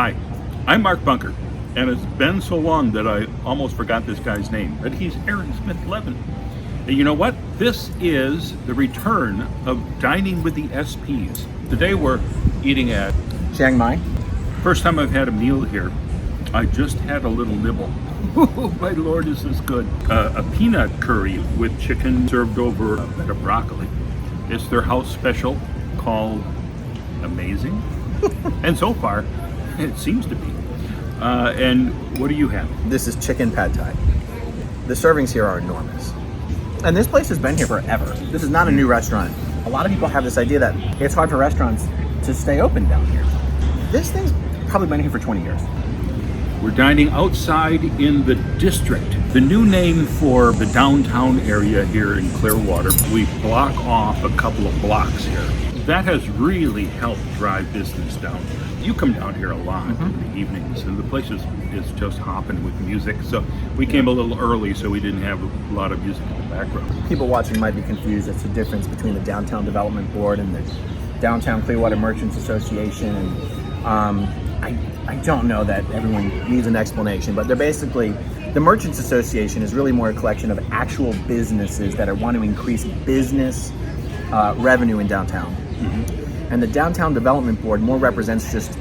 Hi, I'm Mark Bunker, and it's been so long that I almost forgot this guy's name, but he's Aaron Smith-Levin. And you know what? This is the return of Dining with the SPs. Today we're eating at Chiang Mai. First time I've had a meal here. I just had a little nibble. Oh, my Lord, is this good. A peanut curry with chicken served over a bed of broccoli. It's their house special called Amazing. And so far, it seems to be. And what do you have? This is chicken pad thai. The servings here are enormous. And this place has been here forever. This is not a new restaurant. A lot of people have this idea that it's hard for restaurants to stay open down here. This thing's probably been here for 20 years. We're dining outside in the district, the new name for the downtown area here in Clearwater. We block off a couple of blocks here. That has really helped drive business down here. You come down here a lot in the evenings, and the place is just hopping with music. So we came a little early, so we didn't have a lot of music in the background. People watching might be confused as to the difference between the Downtown Development Board and the Downtown Clearwater Merchants Association. And I don't know that everyone needs an explanation, but they're basically, the Merchants Association is really more a collection of actual businesses that want to increase business revenue in downtown. And the Downtown Development Board more represents just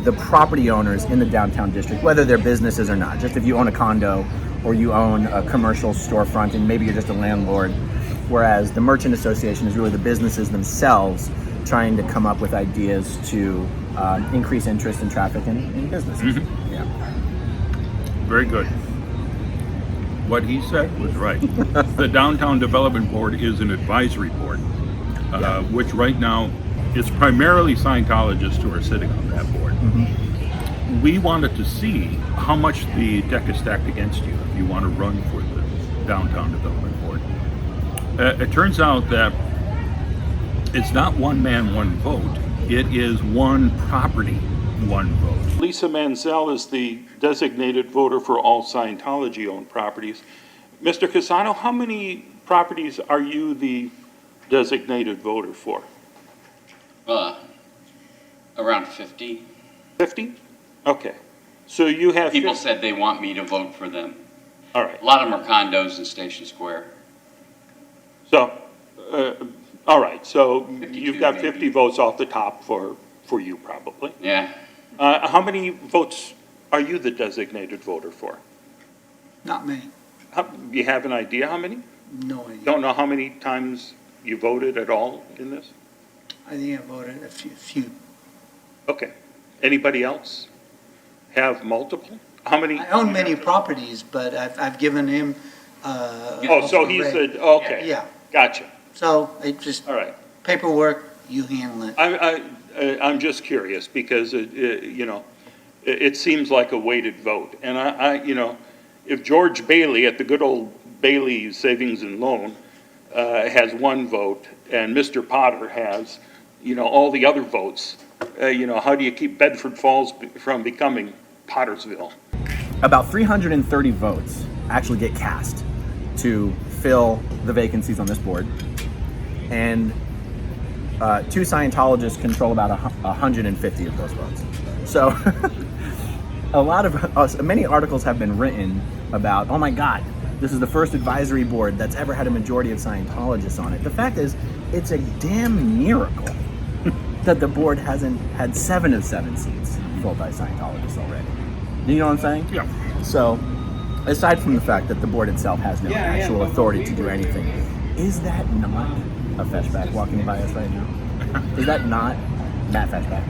the property owners in the downtown district, whether they're businesses or not. Just if you own a condo or you own a commercial storefront and maybe you're just a landlord. Whereas the Merchant Association is really the businesses themselves trying to come up with ideas to increase interest in traffic in businesses. Yeah. Very good. What he said was right. The Downtown Development Board is an advisory board, which right now is primarily Scientologists who are sitting on that board. We wanted to see how much the deck is stacked against you if you want to run for the Downtown Development Board. It turns out that it's not one man, one vote. It is one property, one vote. Lisa Mansell is the designated voter for all Scientology-owned properties. Mr. Casano, how many properties are you the designated voter for? Around 50. 50? Okay. So you have... People said they want me to vote for them. All right. A lot of them are condos in Station Square. So, all right. So 52 you've got 50 maybe. votes off the top for you, probably. Yeah. How many votes are you the designated voter for? Not many. Do you have an idea how many? No idea. Don't know how many times you voted at all in this? I think I voted a few. Okay. Anybody else have multiple? How many? I own many properties, but I've given him. Oh, so he said, okay. Yeah. Gotcha. So it just All right. paperwork. You handle it. I'm just curious because it seems like a weighted vote, and if George Bailey at the good old Bailey Savings and Loan has one vote, and Mr. Potter has all the other votes, how do you keep Bedford Falls from becoming Pottersville? About 330 votes actually get cast to fill the vacancies on this board. And two Scientologists control about 150 of those votes. So many articles have been written about, oh my God, this is the first advisory board that's ever had a majority of Scientologists on it. The fact is, it's a damn miracle that the board hasn't had 7 of 7 seats filled by Scientologists already. You know what I'm saying? Yeah. So, aside from the fact that the board itself has no actual authority to do anything, is that not a Feshback walking by us right now? Is that not Matt Feshback?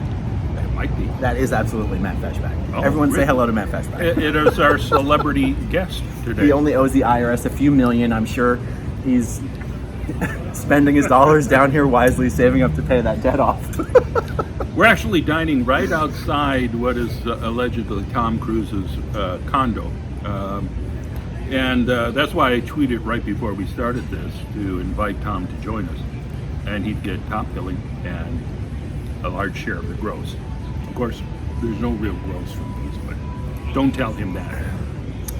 That might be. That is absolutely Matt Feshback. Oh, Everyone really? say hello to Matt Feshback. It is our celebrity guest today. He only owes the IRS a few million. I'm sure he's spending his dollars down here wisely, saving up to pay that debt off. We're actually dining right outside what is allegedly Tom Cruise's condo. And that's why I tweeted right before we started this to invite Tom to join us. And he'd get top billing and a large share of the gross. Of course, there's no real gross from these, but don't tell him that.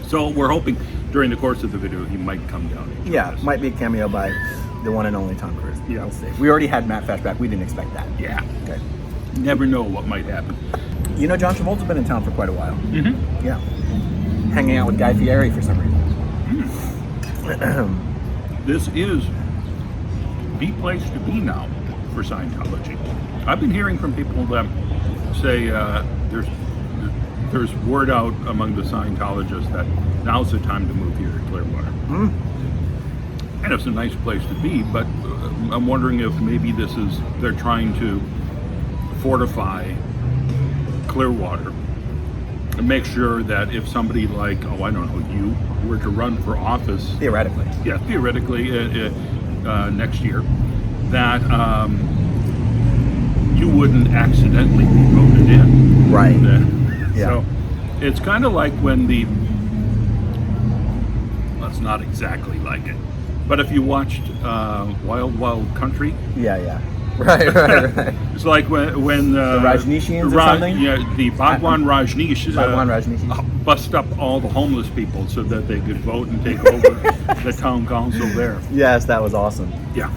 So we're hoping during the course of the video he might come down and join us. Might be a cameo by the one and only Tom Cruise. We'll see. We already had Matt Feshback. We didn't expect that. Yeah. Okay. Never know what might happen. You know, John Travolta's been in town for quite a while. Mm-hmm. Yeah. Hanging out with Guy Fieri for some reason. This is the place to be now for Scientology. I've been hearing from people that say there's word out among the Scientologists that now's the time to move here to Clearwater. And it's a nice place to be, but I'm wondering if maybe they're trying to fortify Clearwater and make sure that if somebody like, I don't know, you were to run for office, Theoretically. next year, that you wouldn't accidentally be voted in. Right. Yeah. So it's kind of like when it's not exactly like it, but if you watched Wild Wild Country. Yeah. Right. It's like when the Rajneeshians or something? Yeah, the Bhagwan Rajneesh bust up all the homeless people so that they could vote and take over the town council there. Yes, that was awesome. Yeah.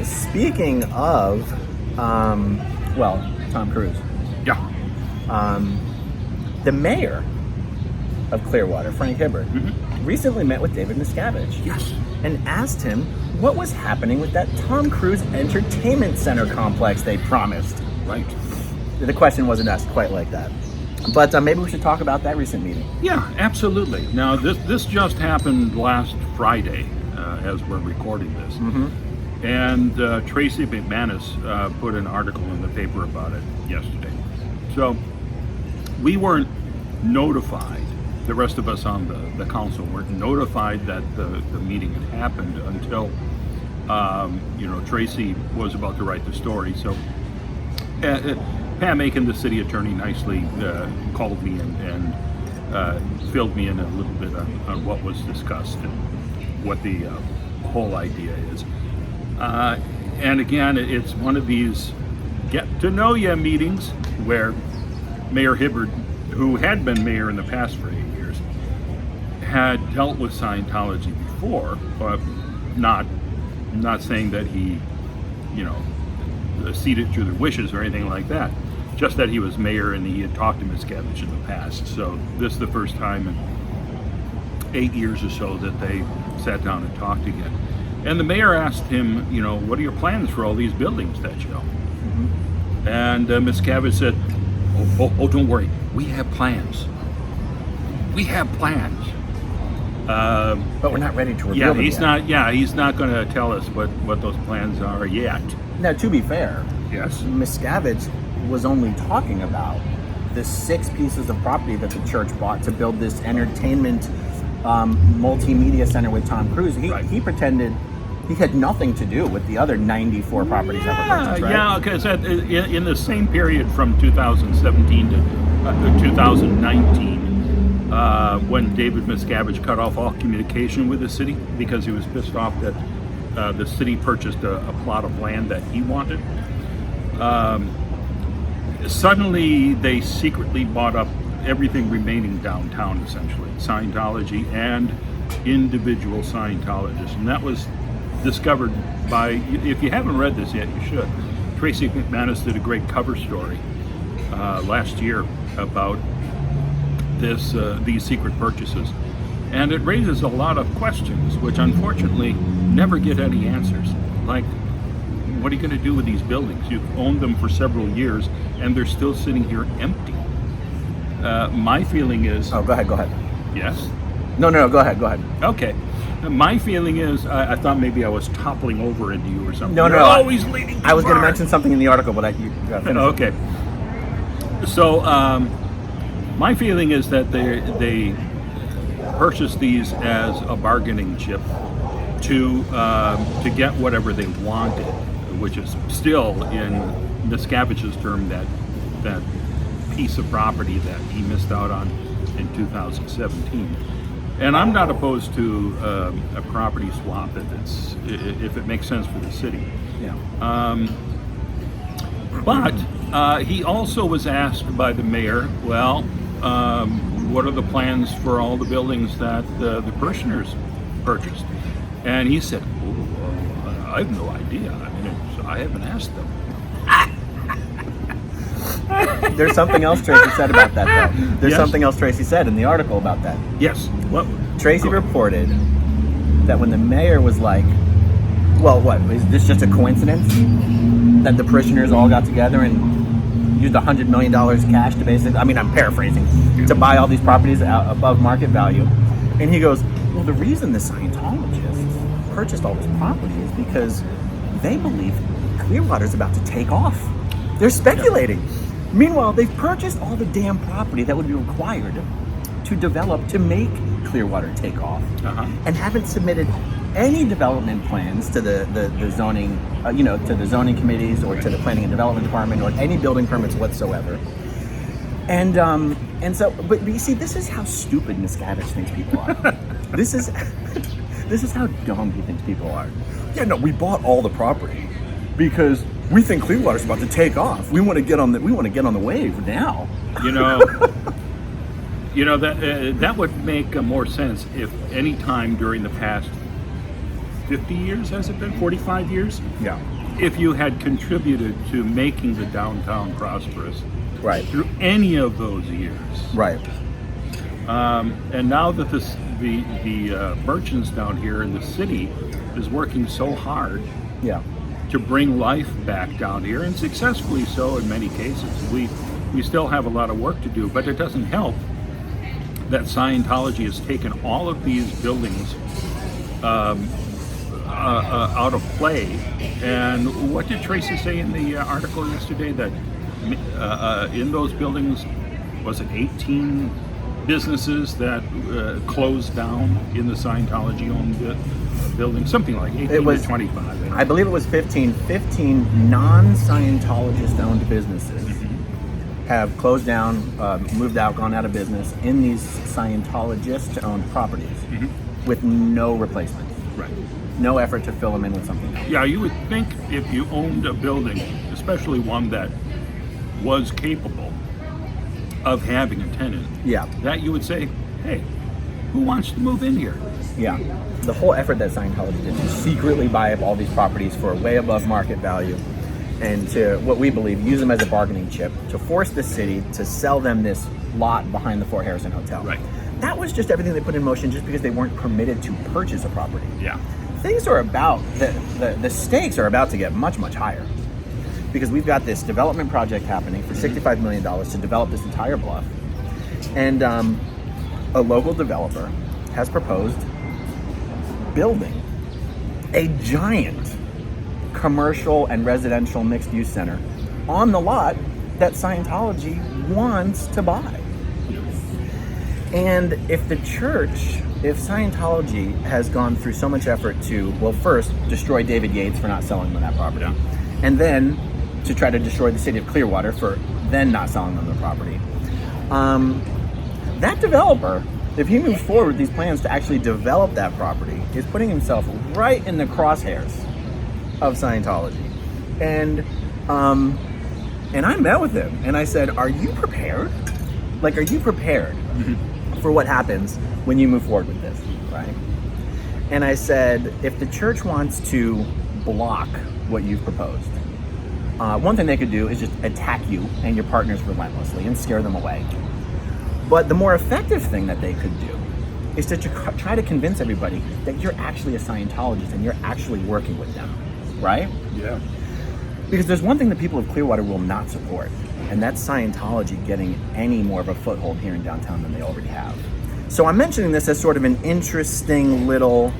Speaking of, Tom Cruise. Yeah. The mayor of Clearwater, Frank Hibbard, recently met with David Miscavige. Yes. And asked him what was happening with that Tom Cruise Entertainment Center complex they promised. Right. The question wasn't asked quite like that. But maybe we should talk about that recent meeting. Yeah, absolutely. Now, this just happened last Friday, as we're recording this. And Tracy McManus put an article in the paper about it yesterday. So we weren't notified, the rest of us on the council weren't notified that the meeting had happened until, Tracy was about to write the story. So Pam Aiken, the city attorney, nicely called me and filled me in a little bit on what was discussed and what the whole idea is. And again, it's one of these get-to-know-you meetings where Mayor Hibbard, who had been mayor in the past for 8 years, had dealt with Scientology before, but not saying that he, ceded to their wishes or anything like that. Just that he was mayor and he had talked to Miscavige in the past. So this is the first time in 8 years or so that they sat down and talked again. And the mayor asked him, what are your plans for all these buildings that you own? And Miscavige said, oh, don't worry. We have plans. We have plans. But we're not ready to reveal them yet. He's not going to tell us what those plans are yet. Now, to be fair, Yes. Miscavige was only talking about the 6 pieces of property that the church bought to build this entertainment multimedia center with Tom Cruise. He pretended he had nothing to do with the other 94 properties that were purchased, right? Yeah, because in the same period from 2017 to 2019, when David Miscavige cut off all communication with the city because he was pissed off that the city purchased a plot of land that he wanted, suddenly they secretly bought up everything remaining downtown, essentially, Scientology and individual Scientologists. And that was discovered by, if you haven't read this yet, you should. Tracy McManus did a great cover story last year about these secret purchases. And it raises a lot of questions, which unfortunately never get any answers. Like, what are you going to do with these buildings? You've owned them for several years, and they're still sitting here empty. My feeling is... Oh, go ahead. Yes? No, go ahead. Okay. My feeling is, I thought maybe I was toppling over into you or something. No. You're always leading I was going to mention something in the article, but you got finished. Okay. So, my feeling is that they purchased these as a bargaining chip to get whatever they wanted, which is still, in Miscavige's term, that piece of property that he missed out on in 2017. And I'm not opposed to a property swap if it makes sense for the city. Yeah. But he also was asked by the mayor, what are the plans for all the buildings that the parishioners purchased? And he said, I have no idea. I haven't asked them. There's something else Tracy said about that, though. There's Yes. something else Tracy said in the article about that. Yes. What? Tracy reported that when the mayor was like, well, what, is this just a coincidence? That the parishioners all got together and used $100 million cash to basically, I mean, I'm paraphrasing, to buy all these properties out above market value. And he goes, well, the reason the Scientologists purchased all this property is because they believe Clearwater's about to take off. They're speculating. Meanwhile, they've purchased all the damn property that would be required to develop to make Clearwater take off, and haven't submitted any development plans to the zoning, to the zoning committees or to the planning and development department or any building permits whatsoever. And so, but you see, this is how stupid Miscavige thinks people are. This is how dumb he thinks people are. Yeah, no, we bought all the property because we think Clearwater's about to take off. We want to get on the wave now. That would make more sense if any time during the past 50 years, has it been 45 years? Yeah. If you had contributed to making the downtown prosperous, Right. through any of those years, Right. and now that the merchants down here in the city is working so hard Yeah. to bring life back down here, and successfully so in many cases. We still have a lot of work to do, but it doesn't help that Scientology has taken all of these buildings out of play. And what did Tracy say in the article yesterday? That in those buildings, was it 18 businesses that closed down in the Scientology-owned building? Something like 18 It was to 25. I believe it was 15 non-Scientologist-owned businesses have closed down, moved out, gone out of business in these Scientologist-owned properties with no replacement. Right. No effort to fill them in with something else. Yeah, you would think if you owned a building, especially one that was capable of having a tenant, Yeah. that you would say, hey, who wants to move in here? Yeah. The whole effort that Scientology did to secretly buy up all these properties for way above market value and to, what we believe, use them as a bargaining chip to force the city to sell them this lot behind the Fort Harrison Hotel. Right. That was just everything they put in motion just because they weren't permitted to purchase a property. Yeah. Things are about, the stakes are about to get much, much higher because we've got this development project happening for $65 million to develop this entire bluff. And a local developer has proposed building a giant commercial and residential mixed-use center on the lot that Scientology wants to buy. And if Scientology has gone through so much effort to, well, first, destroy David Yates for not selling them that property, and then to try to destroy the city of Clearwater for then not selling them the property, that developer, if he moves forward with these plans to actually develop that property, is putting himself right in the crosshairs of Scientology. And I met with him and I said, are you prepared? Like, are you prepared for what happens when you move forward with this, right? And I said, if the church wants to block what you've proposed, one thing they could do is just attack you and your partners relentlessly and scare them away. But the more effective thing that they could do is to try to convince everybody that you're actually a Scientologist and you're actually working with them, right? Yeah. Because there's one thing that people of Clearwater will not support, and that's Scientology getting any more of a foothold here in downtown than they already have. So I'm mentioning this as sort of an interesting little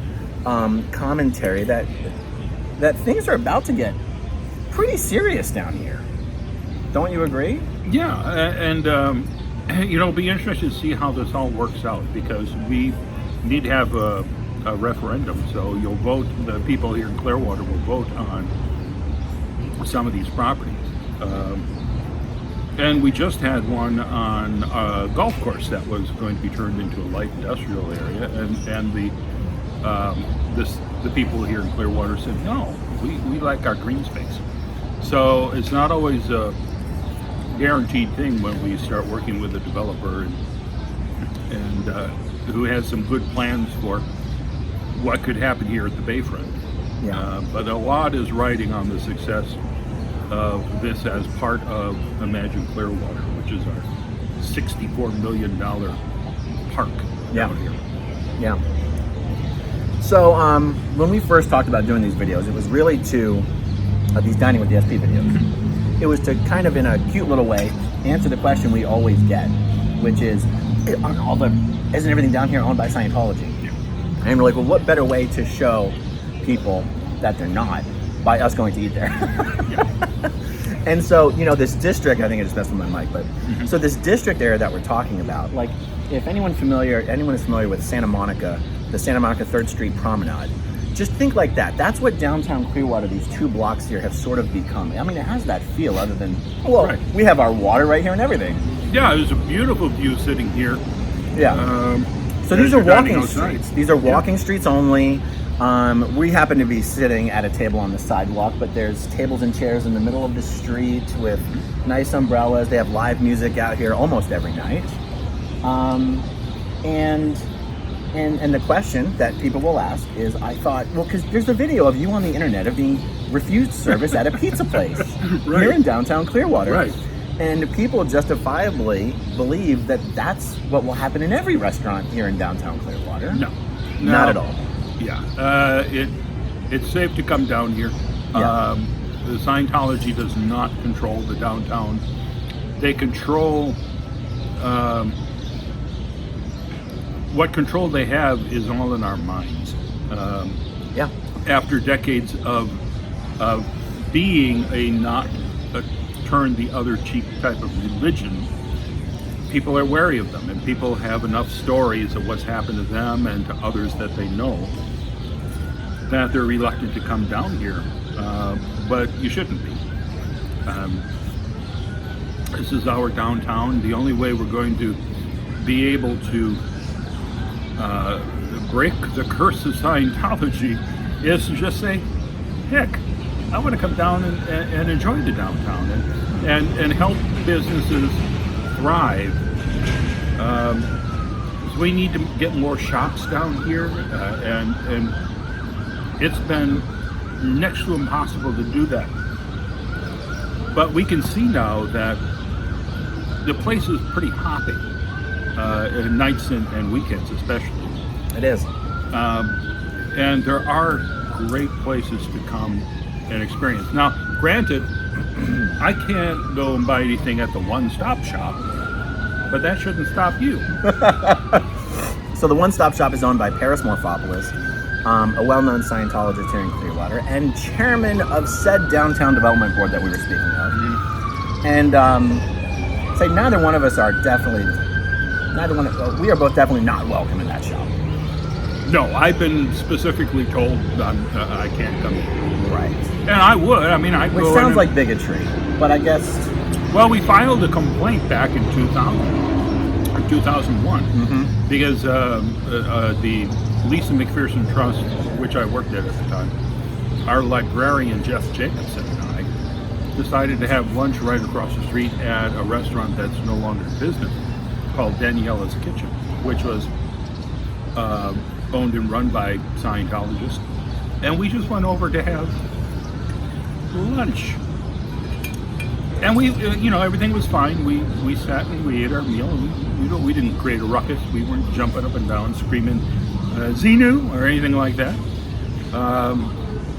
commentary that things are about to get pretty serious down here. Don't you agree? Yeah, and it'll be interesting to see how this all works out because we need to have a referendum. So you'll vote, the people here in Clearwater will vote on some of these properties. And we just had one on a golf course that was going to be turned into a light industrial area, and the people here in Clearwater said, no, we like our green space. So it's not always a guaranteed thing when we start working with a developer and who has some good plans for what could happen here at the Bayfront. Yeah. But a lot is riding on the success of this as part of Imagine Clearwater, which is our $64 million park down here. Yeah. So when we first talked about doing these videos, it was really to these Dining with the SP videos. It was to kind of, in a cute little way, answer the question we always get, which is, isn't everything down here owned by Scientology? Yeah. And we're like, well, what better way to show people that they're not by us going to eat there? Yeah. And so, this district, I think I just messed with my mic, but so this district area that we're talking about, like, if anyone is familiar with Santa Monica, the Santa Monica 3rd Street Promenade, just think like that. That's what downtown Clearwater, these 2 blocks here, have sort of become. I mean, it has that feel, other than, Right. we have our water right here and everything. Yeah, there's a beautiful view sitting here. Yeah. So these are you're dining walking outside. streets. These are walking streets only. We happen to be sitting at a table on the sidewalk, but there's tables and chairs in the middle of the street with nice umbrellas. They have live music out here almost every night. And the question that people will ask is, I thought, well, because there's a video of you on the internet of being refused service at a pizza place Right. here in downtown Clearwater. Right. And people justifiably believe that that's what will happen in every restaurant here in downtown Clearwater. No. Not at all. Yeah. It's safe to come down here. Yeah. The Scientology does not control the downtown. They control... what control they have is all in our minds. Yeah. After decades of being a turn the other cheek type of religion, people are wary of them, and people have enough stories of what's happened to them and to others that they know that they're reluctant to come down here. But you shouldn't be. This is our downtown. The only way we're going to be able to break the curse of Scientology is to just say, heck, I want to come down and enjoy the downtown and help businesses thrive. So we need to get more shops down here, and it's been next to impossible to do that. But we can see now that the place is pretty hopping, nights and weekends especially. It is. And there are great places to come and experience. Now, granted, I can't go and buy anything at the one-stop shop, but that shouldn't stop you. So the one-stop shop is owned by Paris Morphopoulos, a well-known Scientologist here in Clearwater, and chairman of said downtown development board that we were speaking of. And say neither one of us are we are both definitely not welcome in that shop. No, I've been specifically told I can't come in. Right. And I would. I mean, I'd Which go sounds in like bigotry, but I guess... Well, we filed a complaint back in 2000 or 2001 because the Lisa McPherson Trust, which I worked at the time, our librarian Jeff Jacobson and I decided to have lunch right across the street at a restaurant that's no longer in business called Daniela's Kitchen, which was owned and run by Scientologists. And we just went over to have lunch. And we, everything was fine. We sat and we ate our meal. And we didn't create a ruckus. We weren't jumping up and down, screaming Xenu or anything like that.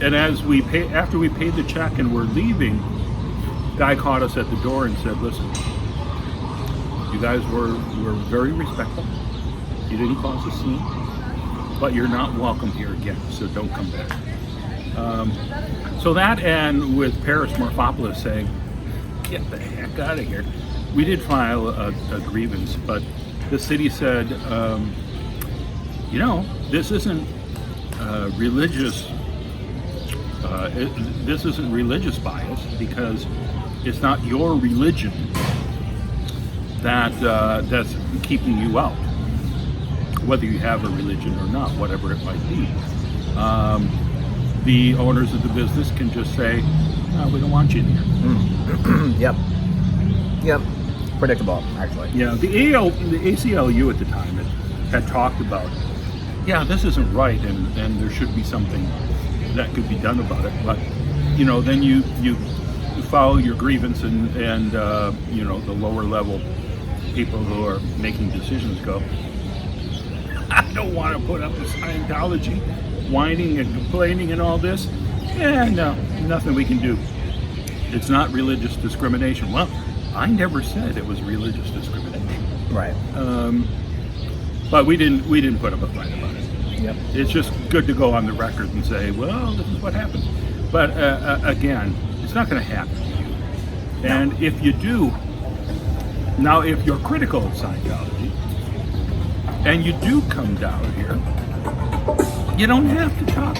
And after we paid the check and we're leaving, guy caught us at the door and said, "Listen, you guys were very respectful. You didn't cause a scene, but you're not welcome here again. So don't come back." So that, and with Paris Morphopoulos saying, "Get the heck out of here," we did file a grievance, but the city said, this isn't religious. This isn't religious bias because it's not your religion that's keeping you out, whether you have a religion or not, whatever it might be. The owners of the business can just say, "No, we don't want you in here." Yep. Predictable, actually. Yeah, the ACLU at the time had talked about, this isn't right, and there should be something that could be done about it. But then you follow your grievance and you know, the lower level people who are making decisions go, I don't want to put up with Scientology, whining and complaining and all this. Yeah, no, nothing we can do. It's not religious discrimination. Well, I never said it was religious discrimination. Right. But we didn't put up a fight about it. Yep. It's just good to go on the record and say, well, this is what happened. But again, it's not going to happen to you. And if you do, now if you're critical of Scientology and you do come down here, you don't have to talk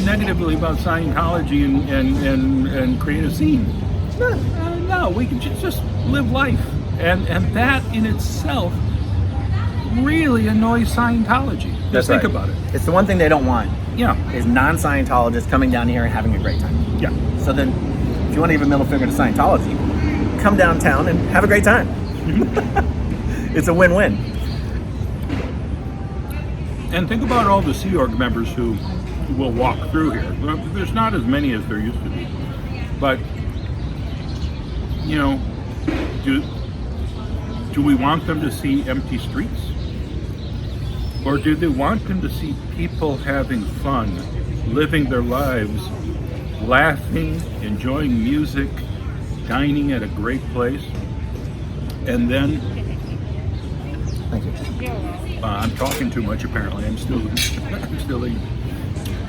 negatively about Scientology and create a scene. No, we can just live life. And that in itself really annoys Scientology. Just think about it. It's the one thing they don't want. Yeah. Is non-Scientologists coming down here and having a great time. Yeah. So then, if you want to give a middle finger to Scientology, come downtown and have a great time. It's a win-win. And think about all the Sea Org members who will walk through here. Well, there's not as many as there used to be. But, you know, do we want them to see empty streets? Or do they want them to see people having fun, living their lives, laughing, enjoying music, dining at a great place? And then, Thank you. I'm talking too much apparently, I'm still eating.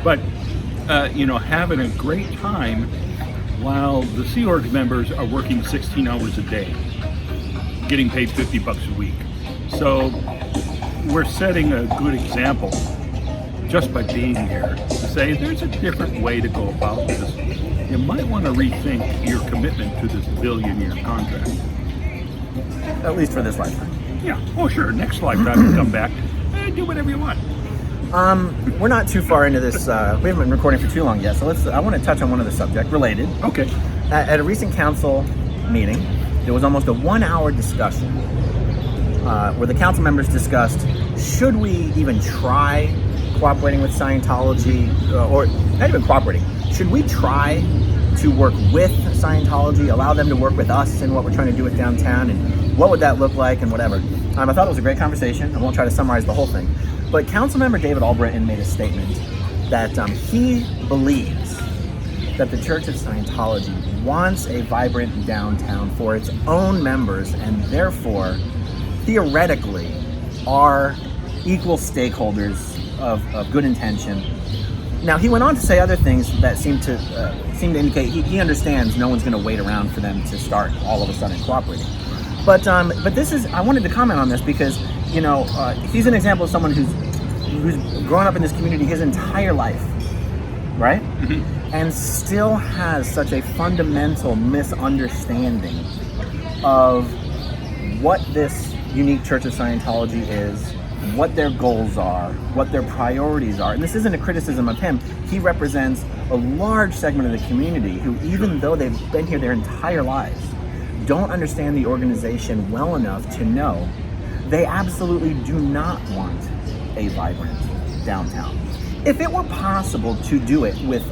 But, you know, having a great time while the Sea Org members are working 16 hours a day, getting paid $50 a week. So we're setting a good example just by being here to say there's a different way to go about this. You might want to rethink your commitment to this billion-year contract. At least for this lifetime. Yeah, oh sure, next lifetime you come back and do whatever you want. We're not too far into this. We haven't been recording for too long yet, so I want to touch on one other subject related. Okay. At a recent council meeting, there was almost a 1-hour discussion where the council members discussed, should we even try cooperating with Scientology, or not even cooperating, should we try to work with Scientology, allow them to work with us in what we're trying to do with downtown, and what would that look like and whatever. I thought it was a great conversation. I won't try to summarize the whole thing. But Councilmember David Albritton made a statement that he believes that the Church of Scientology wants a vibrant downtown for its own members and therefore, theoretically, are equal stakeholders of good intention. Now, he went on to say other things that seem to indicate he understands no one's going to wait around for them to start all of a sudden cooperating. But this is, I wanted to comment on this because, you know, he's an example of someone who's grown up in this community his entire life, right? Mm-hmm. And still has such a fundamental misunderstanding of what this unique Church of Scientology is, what their goals are, what their priorities are. And this isn't a criticism of him. He represents a large segment of the community who, even though they've been here their entire lives, don't understand the organization well enough to know they absolutely do not want a vibrant downtown. If it were possible to do it with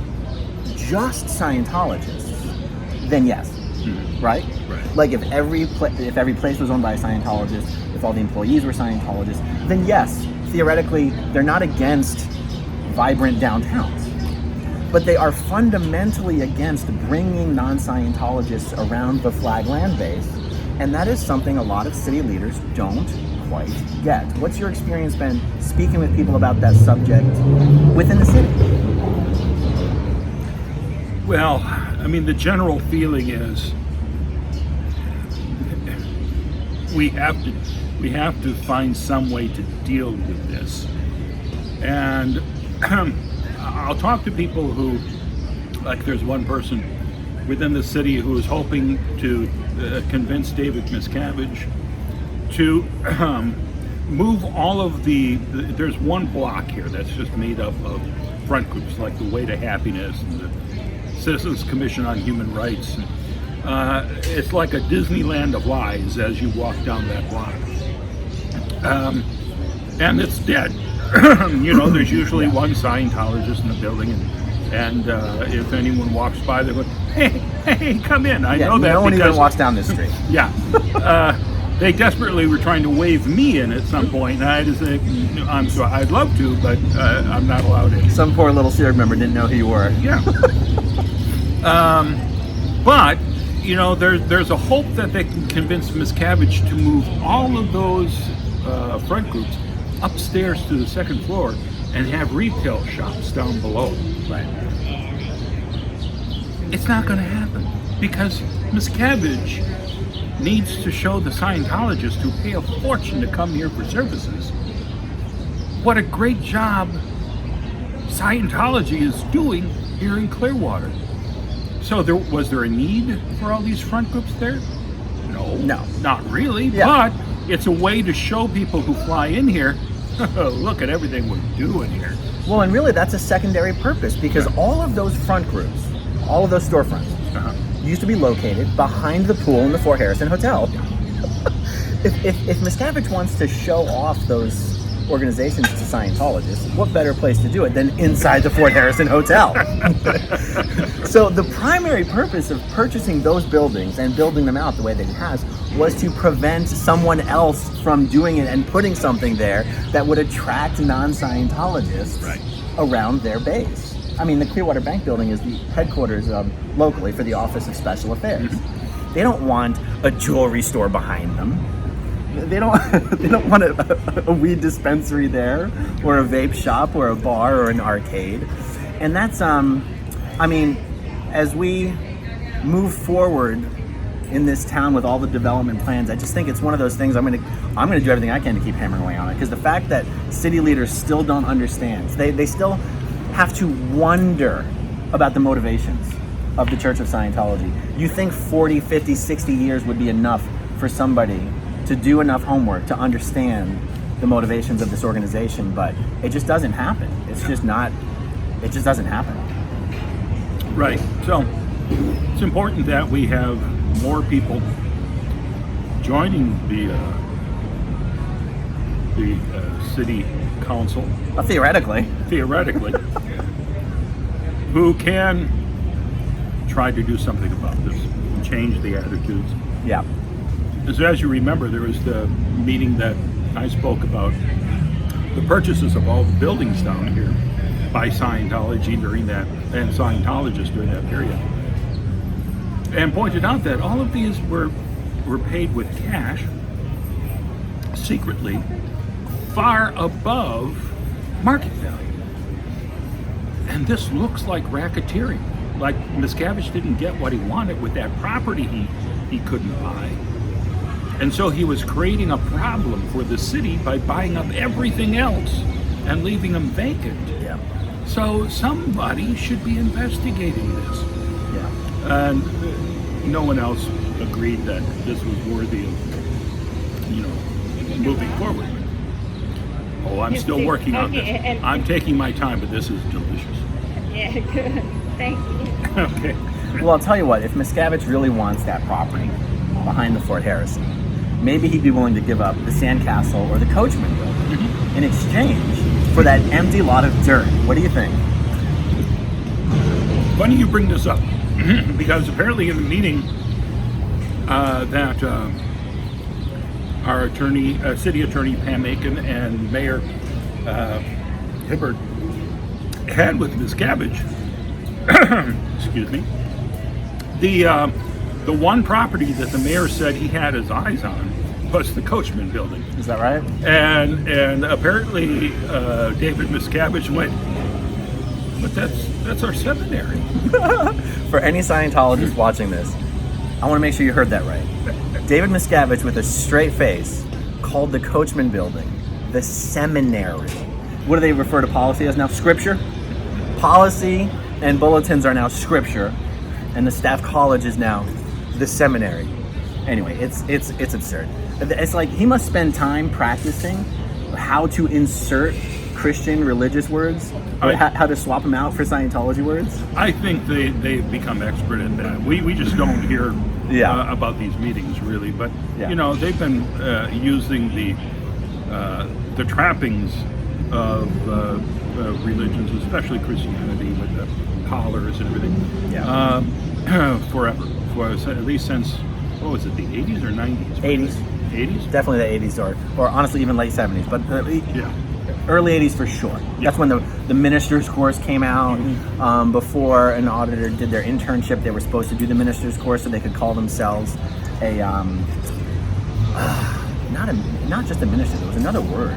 just Scientologists, then yes, right? Like if every place was owned by a Scientologist, if all the employees were Scientologists, then yes, theoretically, they're not against vibrant downtowns. But they are fundamentally against bringing non-Scientologists around the flag land base, and that is something a lot of city leaders don't quite get. What's your experience been speaking with people about that subject within the city? Well, I mean, the general feeling is we have to find some way to deal with this. And I'll talk to people who, like there's one person within the city who is hoping to convince David Miscavige to move all of there's one block here that's just made up of front groups like the Way to Happiness and the Citizens Commission on Human Rights. It's like a Disneyland of lies as you walk down that block. And it's dead. You know, there's usually one Scientologist in the building, and if anyone walks by, they go, "Hey, hey, come in. I Yeah, know that no one because even walks down this street. yeah. They desperately were trying to wave me in at some point, and I had to say, I'm sorry, I'd love to, but I'm not allowed in. Some poor little CIRG member didn't know who you were. Yeah. But, there's a hope that they can convince Miscavige to move all of those front groups upstairs to the second floor and have retail shops down below. Right. It's not going to happen because Miscavige needs to show the Scientologists who pay a fortune to come here for services what a great job Scientology is doing here in Clearwater. So was there a need for all these front groups there? No, not really. Yeah. But it's a way to show people who fly in here, look at everything we're doing here. Well, and really that's a secondary purpose because all of those front groups, all of those storefronts, used to be located behind the pool in the Fort Harrison Hotel. If Miscavige wants to show off those organizations to Scientologists, what better place to do it than inside the Fort Harrison Hotel? So the primary purpose of purchasing those buildings and building them out the way that he has was to prevent someone else from doing it and putting something there that would attract non-Scientologists around their base. I mean, the Clearwater Bank Building is the headquarters locally for the Office of Special Affairs. They don't want a jewelry store behind them. They don't want a weed dispensary there, or a vape shop, or a bar, or an arcade. And that's, as we move forward in this town with all the development plans, I just think it's one of those things I'm gonna do everything I can to keep hammering away on it. Because the fact that city leaders still don't understand, they still have to wonder about the motivations of the Church of Scientology. You think 40, 50, 60 years would be enough for somebody to do enough homework to understand the motivations of this organization, but it just doesn't happen. It just doesn't happen. Right. So it's important that we have more people joining the city council. Theoretically, who can try to do something about this and change the attitudes. yeah. So as you remember, there was the meeting that I spoke about, the purchases of all the buildings down here by Scientology during that, and Scientologists during that period, and pointed out that all of these were paid with cash, secretly, far above market value. And this looks like racketeering. Like Miscavige didn't get what he wanted with that property he couldn't buy. And so he was creating a problem for the city by buying up everything else and leaving them vacant. Yeah. So somebody should be investigating this. Yeah. And no one else agreed that this was worthy of, moving forward. Oh, I'm still working on this. I'm taking my time, but this is delicious. Yeah, good. Thank you. Okay. Well, I'll tell you what, if Miscavige really wants that property behind the Fort Harrison, maybe he'd be willing to give up the Sandcastle or the Coachman Building in exchange for that empty lot of dirt. What do you think? Funny you bring this up, because apparently in the meeting that our attorney, city attorney Pam Aiken and Mayor Hibbard had with Miscavige, excuse me, the one property that the mayor said he had his eyes on was the Coachman Building. Is that right? And apparently David Miscavige went, but that's our seminary. For any Scientologist watching this, I want to make sure you heard that right. David Miscavige, with a straight face, called the Coachman Building the seminary. What do they refer to policy as now? Scripture? Policy and bulletins are now scripture, and the staff college is now the seminary. Anyway, it's absurd. It's like he must spend time practicing how to insert Christian religious words, or how to swap them out for Scientology words. I think they've become expert in that. We just don't hear about these meetings really, but they've been using the trappings of religions, especially Christianity, with collars and everything. Yeah. Forever. At least since, what was it, the 80s or 90s? 80s. 80s? Definitely the 80s, or honestly even late 70s, but Yeah. early 80s for sure. That's when the minister's course came out. Before an auditor did their internship, they were supposed to do the minister's course so they could call themselves a not just a minister. There was another word,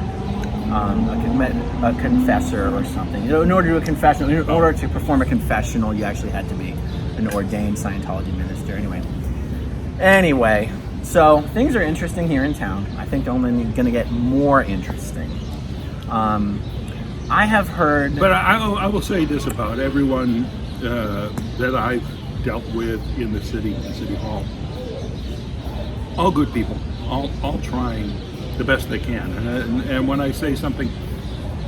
a confessor or something. In order to do a confessional, in order to perform a confessional, you actually had to be an ordained Scientology minister. Anyway, so things are interesting here in town. I think they're only going to get more interesting. I have heard... But I will say this about everyone that I've dealt with in the city hall. All good people, all trying the best they can. And when I say something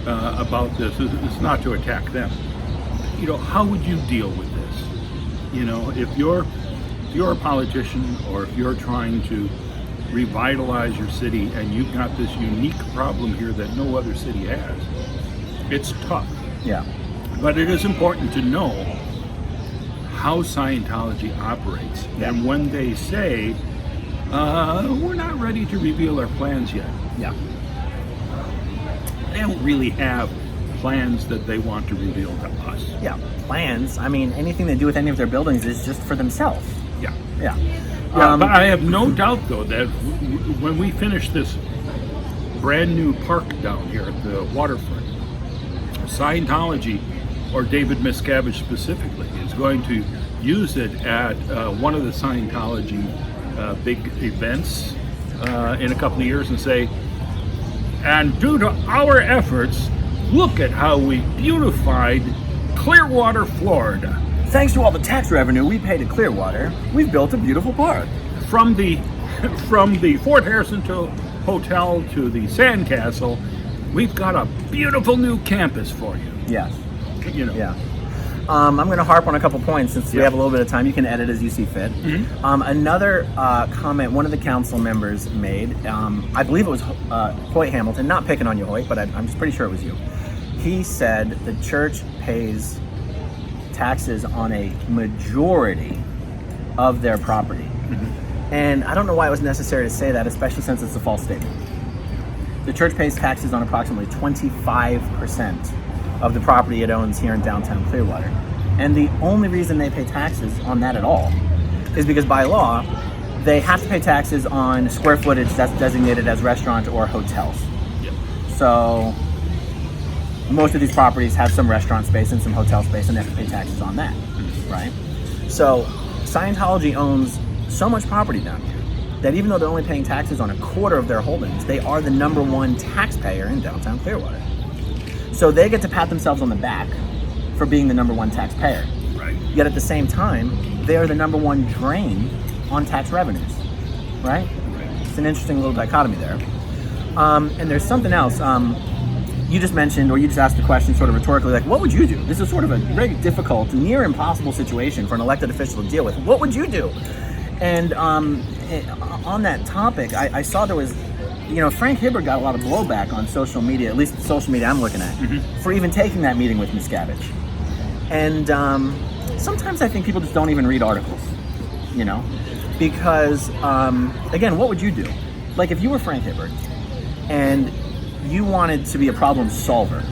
about this, it's not to attack them. How would you deal with this? If you're a politician, or if you're trying to revitalize your city and you've got this unique problem here that no other city has, it's tough. Yeah. But it is important to know how Scientology operates. Yeah. And when they say, we're not ready to reveal our plans yet, Yeah. they don't really have plans that they want to reveal to us. Yeah. Plans. I mean, anything they do with any of their buildings is just for themselves. Yeah. Yeah. Yeah, but I have no doubt, though, that when we finish this brand new park down here at the waterfront, Scientology, or David Miscavige specifically, is going to use it at one of the Scientology big events in a couple of years and say, and due to our efforts, look at how we beautified Clearwater, Florida. Thanks to all the tax revenue we pay to Clearwater, we've built a beautiful park. From the Fort Harrison Hotel to the Sandcastle, we've got a beautiful new campus for you. Yes. Yeah. I'm going to harp on a couple points since we Yeah. have a little bit of time. You can edit as you see fit. Another comment one of the council members made, I believe it was Hoyt Hamilton, not picking on you, Hoyt, but I'm just pretty sure it was you. He said the church pays taxes on a majority of their property. And I don't know why it was necessary to say that, especially since it's a false statement. The church pays taxes on approximately 25% of the property it owns here in downtown Clearwater. And the only reason they pay taxes on that at all is because by law, they have to pay taxes on square footage that's designated as restaurant or hotels. Yep. So most of these properties have some restaurant space and some hotel space, and they have to pay taxes on that, right? So Scientology owns so much property down here that even though they're only paying taxes on a quarter of their holdings, they are the #1 taxpayer in downtown Clearwater. So they get to pat themselves on the back for being the #1 taxpayer. Right. Yet at the same time, they are the #1 drain on tax revenues, right? It's an interesting little dichotomy there. And there's something else. You just mentioned, or you just asked the question sort of rhetorically, like, what would you do? This is sort of a very difficult, near impossible situation for an elected official to deal with. What would you do? And on that topic, I saw there was, Frank Hibbard got a lot of blowback on social media, at least the social media I'm looking at, for even taking that meeting with Miscavige. And sometimes I think people just don't even read articles, because, again, what would you do? Like if you were Frank Hibbard and you wanted to be a problem solver,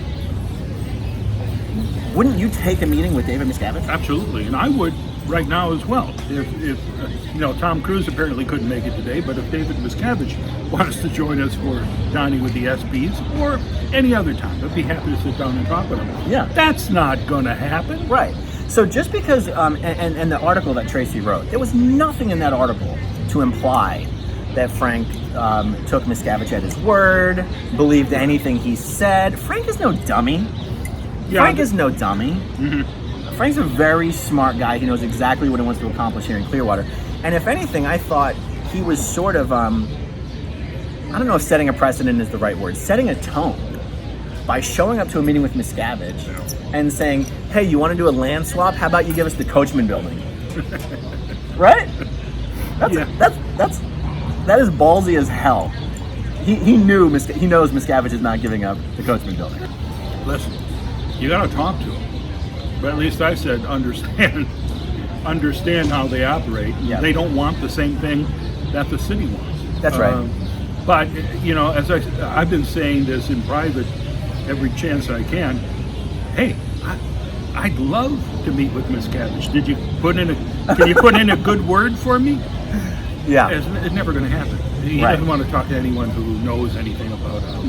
wouldn't you take a meeting with David Miscavige? Absolutely, and I would right now as well. If Tom Cruise apparently couldn't make it today, but if David Miscavige wants to join us for dining with the SPs or any other time, I'd be happy to sit down and talk with him. Yeah. That's not going to happen. Right. So just because, and the article that Tracy wrote, there was nothing in that article to imply that Frank took Miscavige at his word, believed anything he said. Frank is no dummy. Yeah. Frank is no dummy. Frank's a very smart guy. He knows exactly what he wants to accomplish here in Clearwater. And if anything, I thought he was sort of, I don't know if setting a precedent is the right word, setting a tone by showing up to a meeting with Miscavige and saying, hey, you want to do a land swap? How about you give us the Coachman Building? Right? That is ballsy as hell. He knows Miscavige is not giving up the Coachman Building. Listen, you got to talk to him. But at least I said understand how they operate. Yeah. They don't want the same thing that the city wants. That's right. But you know, as I've been saying this in private every chance I can. Hey, I'd love to meet with Miscavige. Can you put in a good word for me? Yeah. It's never going to happen. He Right. doesn't want to talk to anyone who knows anything about how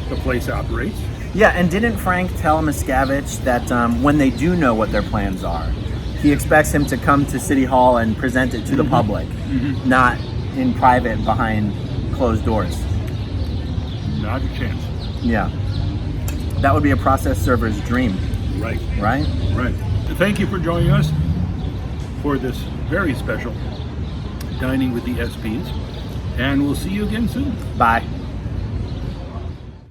the place operates. Yeah, and didn't Frank tell Miscavige that when they do know what their plans are, he expects him to come to City Hall and present it to the public, not in private behind closed doors? Not a chance. Yeah. That would be a process server's dream, Right. right? Right. Thank you for joining us for this very special Dining with the SPs, and we'll see you again soon. Bye.